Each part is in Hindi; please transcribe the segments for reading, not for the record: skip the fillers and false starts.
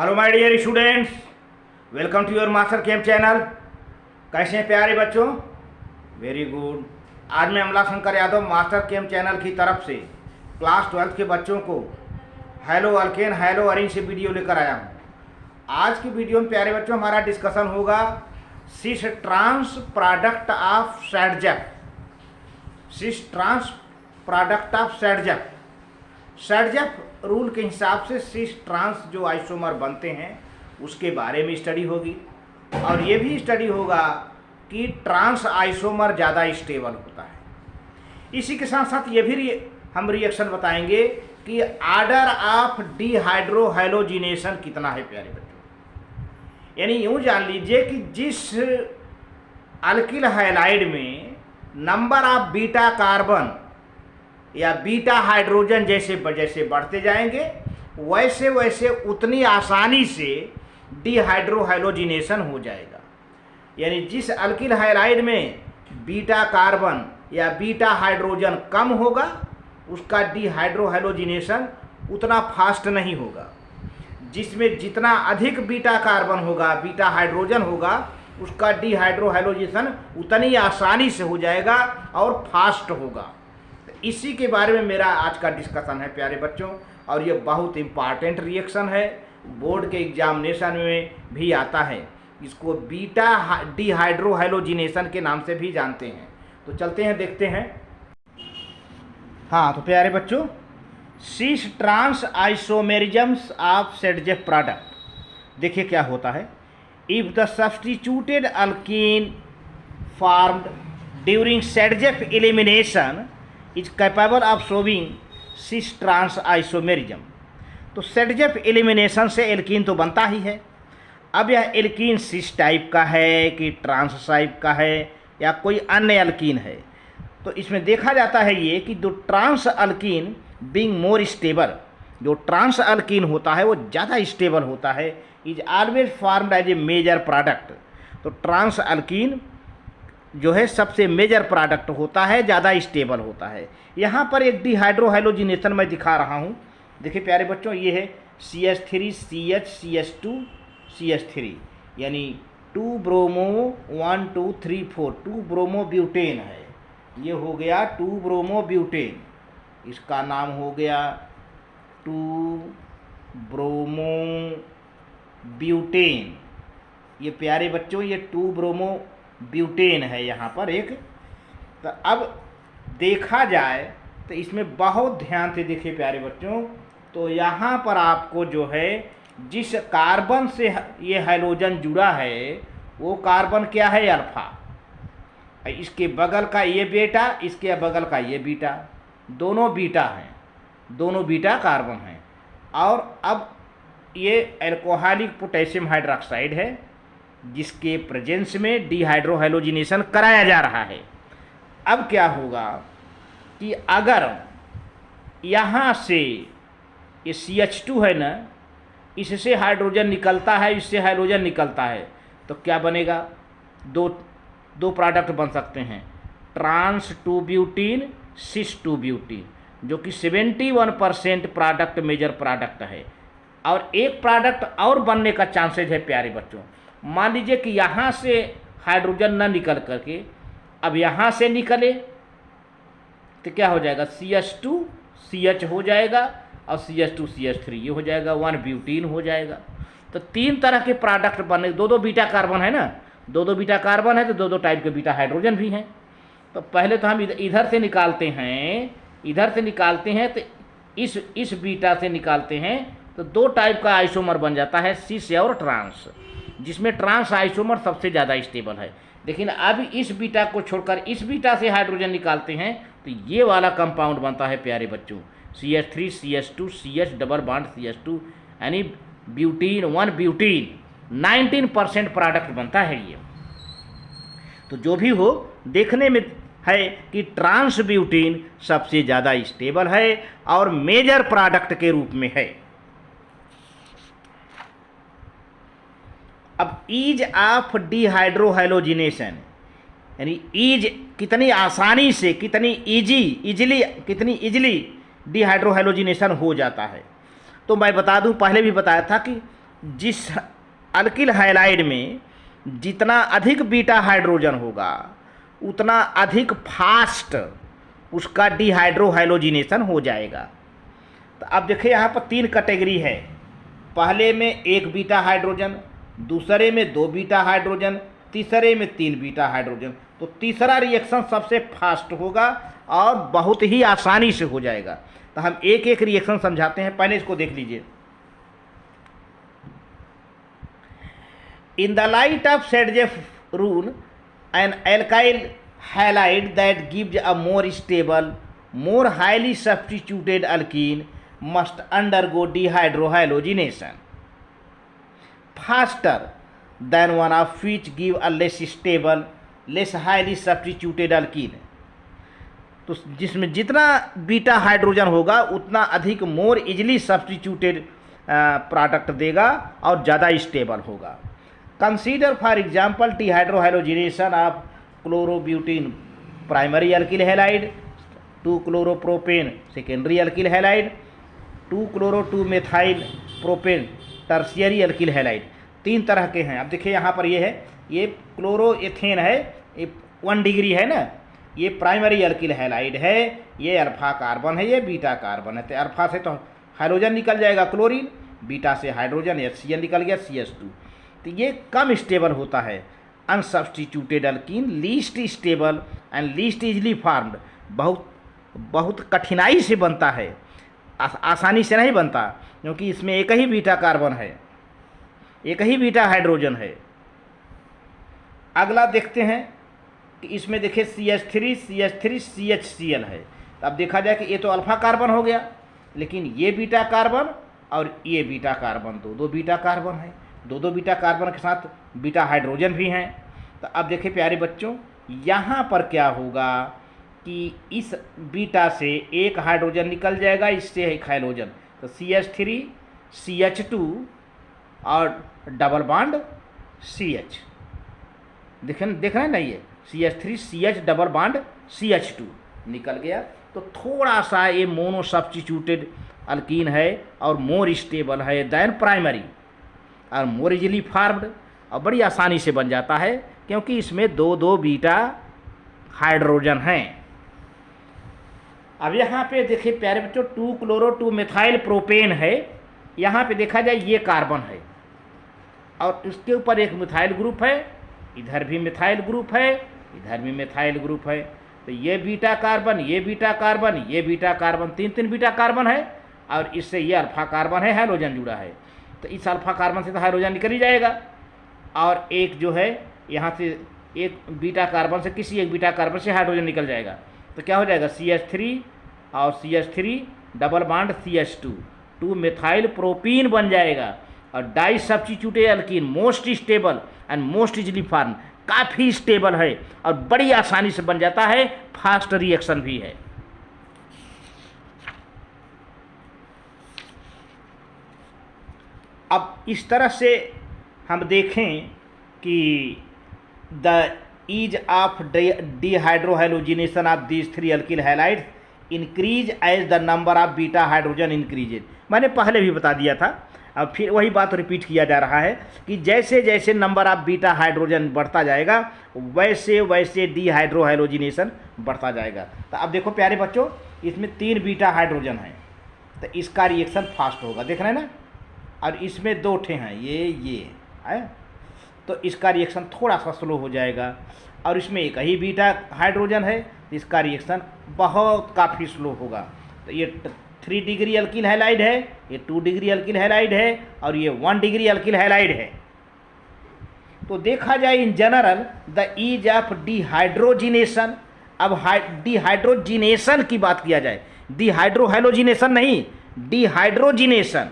Hello my dear students, welcome to your master camp channel. कैसे हैं प्यारे बच्चों? Very good. आज मैं Amla Shankar Yadav master camp channel की तरफ से क्लास 12 के बच्चों को हेलो अल्केन हेलो अरीन से वीडियो लेकर आया हूँ। आज की वीडियो में प्यारे बच्चों हमारा डिस्कशन होगा cis trans product of Saytzeff. Cis trans product of Saytzeff. Saytzeff rule के हिसाब से सिस ट्रांस जो आइसोमर बनते हैं उसके बारे में स्टडी होगी, और ये भी स्टडी होगा कि ट्रांस आइसोमर ज़्यादा स्टेबल होता है। इसी के साथ साथ ये भी हम रिएक्शन बताएंगे कि आर्डर ऑफ डिहाइड्रोहाइलोजिनेशन कितना है प्यारे बच्चों। यानी यूँ जान लीजिए कि जिस अल्किल हैलाइड में नंबर ऑफ बीटा कार्बन या बीटा हाइड्रोजन जैसे जैसे बढ़ते जाएंगे वैसे वैसे उतनी आसानी से डिहाइड्रोहाइलोजिनेशन हो जाएगा। यानी जिस अल्किल हैलाइड में बीटा कार्बन या बीटा हाइड्रोजन कम होगा उसका डिहाइड्रोहाइलोजिनेशन उतना फास्ट नहीं होगा। जिसमें जितना अधिक बीटा कार्बन होगा, बीटा हाइड्रोजन होगा, उसका डिहाइड्रोहाइलोजिनेशन उतनी आसानी से हो जाएगा और फास्ट होगा। इसी के बारे में मेरा आज का डिस्कशन है प्यारे बच्चों, और ये बहुत इम्पॉर्टेंट रिएक्शन है, बोर्ड के एग्जामिनेशन में भी आता है। इसको बीटा डिहाइड्रोहाइलोजिनेशन के नाम से भी जानते हैं। तो चलते हैं देखते हैं। हाँ तो प्यारे बच्चों, cis trans isomerisms of Saytzeff product देखिए क्या होता है। If the substituted alkene formed during Saytzeff elimination is capable of showing cis trans isomerism. तो सैडजेक एलिमिनेशन से एल्कीन तो बनता ही है। अब यह एल्कीन सिस टाइप का है कि ट्रांस टाइप का है या कोई अन्य एल्कीन है, तो इसमें देखा जाता है ये कि जो trans alkene being more stable, जो ट्रांस अल्कीन होता है वो ज़्यादा स्टेबल होता है, is always formed as a major product. तो ट्रांस अल्कीन जो है सबसे मेजर प्रोडक्ट होता है, ज़्यादा स्टेबल होता है। यहाँ पर एक डिहाइड्रोहाइलोजिनेशन मैं दिखा रहा हूँ। देखिए प्यारे बच्चों, ये है CH3 CH CH2 CH3, यानी 2 ब्रोमो 1 2 3 4 2 ब्रोमो ब्यूटेन है। ये हो गया 2 ब्रोमो ब्यूटेन, इसका नाम हो गया 2 ब्रोमो ब्यूटेन। ये प्यारे बच्चों ये 2 ब्रोमो ब्यूटेन है यहाँ पर एक। तो अब देखा जाए तो इसमें बहुत ध्यान से देखिए प्यारे बच्चों, तो यहाँ पर आपको जो है जिस कार्बन से ये हाइड्रोजन जुड़ा है वो कार्बन क्या है? अल्फा। इसके बगल का ये बीटा, इसके बगल का ये बीटा, दोनों बीटा हैं, दोनों बीटा कार्बन हैं। और अब ये अल्कोहलिक पोटेशियम हाइड्रोक्साइड है जिसके प्रेजेंस में डिहाइड्रोहाइलोजिनेशन कराया जा रहा है। अब क्या होगा कि अगर यहाँ से ये CH2 है ना, इससे हाइड्रोजन निकलता है, इससे हाइड्रोजन निकलता है, तो क्या बनेगा? दो प्रोडक्ट बन सकते हैं, ट्रांस 2 ब्यूटीन सिस 2 ब्यूटीन, जो कि 71% प्रोडक्ट मेजर प्रोडक्ट है। और एक प्रोडक्ट और बनने का चांसेज है प्यारे बच्चों। मान लीजिए कि यहाँ से हाइड्रोजन न निकल करके अब यहाँ से निकले तो क्या हो जाएगा? CH2 CH हो जाएगा और CH2 CH3 ये हो जाएगा, 1 ब्यूटीन हो जाएगा। तो 3 तरह के प्रोडक्ट बने, दो बीटा कार्बन है ना, दो बीटा कार्बन है तो दो टाइप के बीटा हाइड्रोजन भी हैं। तो पहले तो हम इधर से निकालते हैं, इधर से निकालते हैं तो इस बीटा से निकालते हैं तो 2 टाइप का आइसोमर बन जाता है, सिस और ट्रांस, जिसमें ट्रांस आइसोमर सबसे ज़्यादा स्टेबल है। लेकिन अब इस बीटा को छोड़कर इस बीटा से हाइड्रोजन निकालते हैं तो ये वाला कंपाउंड बनता है प्यारे बच्चों, CH3 CH2 CH double bond CH2, यानी ब्यूटीन 1 ब्यूटीन 19% प्रोडक्ट बनता है ये। तो जो भी हो, देखने में है कि ट्रांस ब्यूटीन सबसे ज़्यादा स्टेबल है और मेजर प्रोडक्ट के रूप में है। अब ईज ऑफ डिहाइड्रोहाइलोजिनेशन, यानी ईज कितनी आसानी से, कितनी इजीली डिहाइड्रोहाइलोजिनेशन हो जाता है। तो मैं बता दूं, पहले भी बताया था कि जिस अल्किल हैलाइड में जितना अधिक बीटा हाइड्रोजन होगा उतना अधिक फास्ट उसका डिहाइड्रोहाइलोजिनेशन हो जाएगा। तो अब देखिए यहाँ पर 3 कैटेगरी है, पहले में 1 बीटा हाइड्रोजन, दूसरे में 2 बीटा हाइड्रोजन, तीसरे में 3 बीटा हाइड्रोजन। तो तीसरा रिएक्शन सबसे फास्ट होगा और बहुत ही आसानी से हो जाएगा। तो हम एक एक रिएक्शन समझाते हैं, पहले इसको देख लीजिए। In the light of Sherjeff rule, an alkyl halide that gives a more stable, more highly substituted alkene must undergo dehydrohalogenation faster than one of which give a less stable, less highly substituted alkene। तो जिसमें जितना बीटा हाइड्रोजन होगा उतना अधिक मोर इजली सब्स्टिट्यूटेड प्रोडक्ट देगा और ज़्यादा स्टेबल होगा। Consider for example dehydrohalogenation of chlorobutane primary alkyl halide, 2-क्लोरोप्रोपेन सेकेंडरी अल्किल हैलाइड, 2-क्लोरो-2-मेथाइल प्रोपेन टर्शियरी अल्किल हैलाइड। 3 तरह के हैं। अब देखिए यहाँ पर ये है, ये क्लोरोएथेन है, ये 1 डिग्री है ना, ये प्राइमरी अल्किल हैलाइड है, ये अल्फा कार्बन है, ये बीटा कार्बन है। तो अल्फा से तो हाइड्रोजन निकल जाएगा क्लोरीन, बीटा से हाइड्रोजन HCl निकल गया CH2। तो ये कम स्टेबल होता है। Unsubstituted alkene least stable and least easily formed, बहुत कठिनाई से बनता है, आसानी से नहीं बनता, क्योंकि इसमें एक ही बीटा कार्बन है, एक ही बीटा हाइड्रोजन है। अगला देखते हैं कि इसमें देखिए CH3 CH3 CHCl है। तो अब देखा जाए कि ये तो अल्फा कार्बन हो गया, लेकिन ये बीटा कार्बन और ये बीटा कार्बन, दो बीटा कार्बन है, दो बीटा कार्बन के साथ बीटा हाइड्रोजन भी हैं। तो अब देखिए प्यारे बच्चों, यहाँ पर क्या होगा कि इस बीटा से एक हाइड्रोजन निकल जाएगा, इससे एक हाइड्रोजन, तो CH3 CH2 और डबल बॉन्ड CH, देख रहे हैं ना, ये CH3 CH double bond CH2 निकल गया। तो थोड़ा सा ये मोनो सब्स्टिट्यूटेड अल्कीन है और मोर स्टेबल है दैन प्राइमरी और मोर इजली फॉर्म्ड, और बड़ी आसानी से बन जाता है क्योंकि इसमें 2 बीटा हाइड्रोजन हैं। अब यहाँ पे देखिए प्यारे बच्चों, 2-क्लोरो-2-मेथाइल प्रोपेन है। यहाँ पे देखा जाए ये कार्बन है और इसके ऊपर एक मिथाइल ग्रुप है, इधर भी मिथाइल ग्रुप है, इधर भी मिथाइल ग्रुप है। तो ये बीटा कार्बन, ये बीटा कार्बन, ये बीटा कार्बन, 3 बीटा कार्बन है और इससे ये अल्फा कार्बन है, हाइड्रोजन जुड़ा है। तो इस अल्फा कार्बन से तो हाइड्रोजन निकल ही जाएगा, और एक जो है यहाँ से एक बीटा कार्बन से किसी एक बीटा कार्बन से हाइड्रोजन निकल जाएगा। तो क्या हो जाएगा, CH3 और CH3 double bond CH2, 2-मेथाइल propene बन जाएगा। और di substituted alkene most stable and most easily form, काफ़ी स्टेबल है और बड़ी आसानी से बन जाता है, फास्ट रिएक्शन भी है। अब इस तरह से हम देखें कि the ease of dehydrohalogenation of these 3 alkyl halides increase as the number of beta hydrogen increases. मैंने पहले भी बता दिया था, अब फिर वही बात रिपीट किया जा रहा है कि जैसे जैसे नंबर ऑफ बीटा हाइड्रोजन बढ़ता जाएगा वैसे वैसे डिहाइड्रोहाइलोजिनेशन बढ़ता जाएगा। तो अब देखो प्यारे बच्चों, इसमें 3 बीटा हाइड्रोजन है, तो इसका रिएक्शन फास्ट होगा, देख रहे हैं ना। और इसमें 2 ठे हैं, ये है, तो इसका रिएक्शन थोड़ा सा स्लो हो जाएगा। और इसमें एक ही बीटा हाइड्रोजन है, तो इसका रिएक्शन बहुत काफ़ी स्लो होगा। तो ये 3 डिग्री अल्किल हैलाइड है, ये 2 डिग्री अल्किल हैलाइड है और ये 1 डिग्री अल्किल हैलाइड है। तो देखा जाए in general the ease of dehydrogenation, अब डिहाइड्रोजिनेशन की बात किया जाए, डिहाइड्रोहाइलोजिनेशन नहीं, dehydrogenation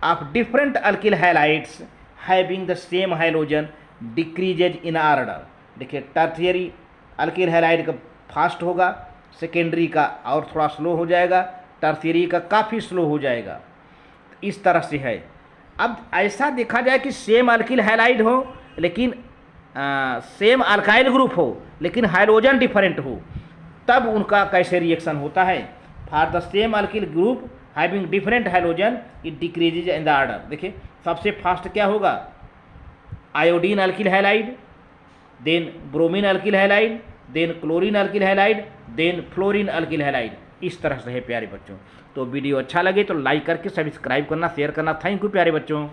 of different alkyl halides having the same halogen decreases in order। देखिए टर्शियरी अल्किल हैलाइड का फास्ट होगा, सेकेंडरी का और थोड़ा स्लो हो जाएगा, टर्शियरी का काफ़ी स्लो हो जाएगा। इस तरह से है। अब ऐसा देखा जाए कि सेम अल्किल हैलाइड हो लेकिन सेम अल्काइल ग्रुप हो लेकिन हाइड्रोजन डिफरेंट हो, तब उनका कैसे रिएक्शन होता है। For the same alkyl group having different halogen it decreases in the order. देखिए सबसे फास्ट क्या होगा, iodine alkyl halide, then bromine alkyl halide, then chlorine alkyl halide, then fluorine alkyl halide. इस तरह से है प्यारे बच्चों। तो वीडियो अच्छा लगे तो लाइक करके सब्सक्राइब करना, शेयर करना। थैंक यू प्यारे बच्चों।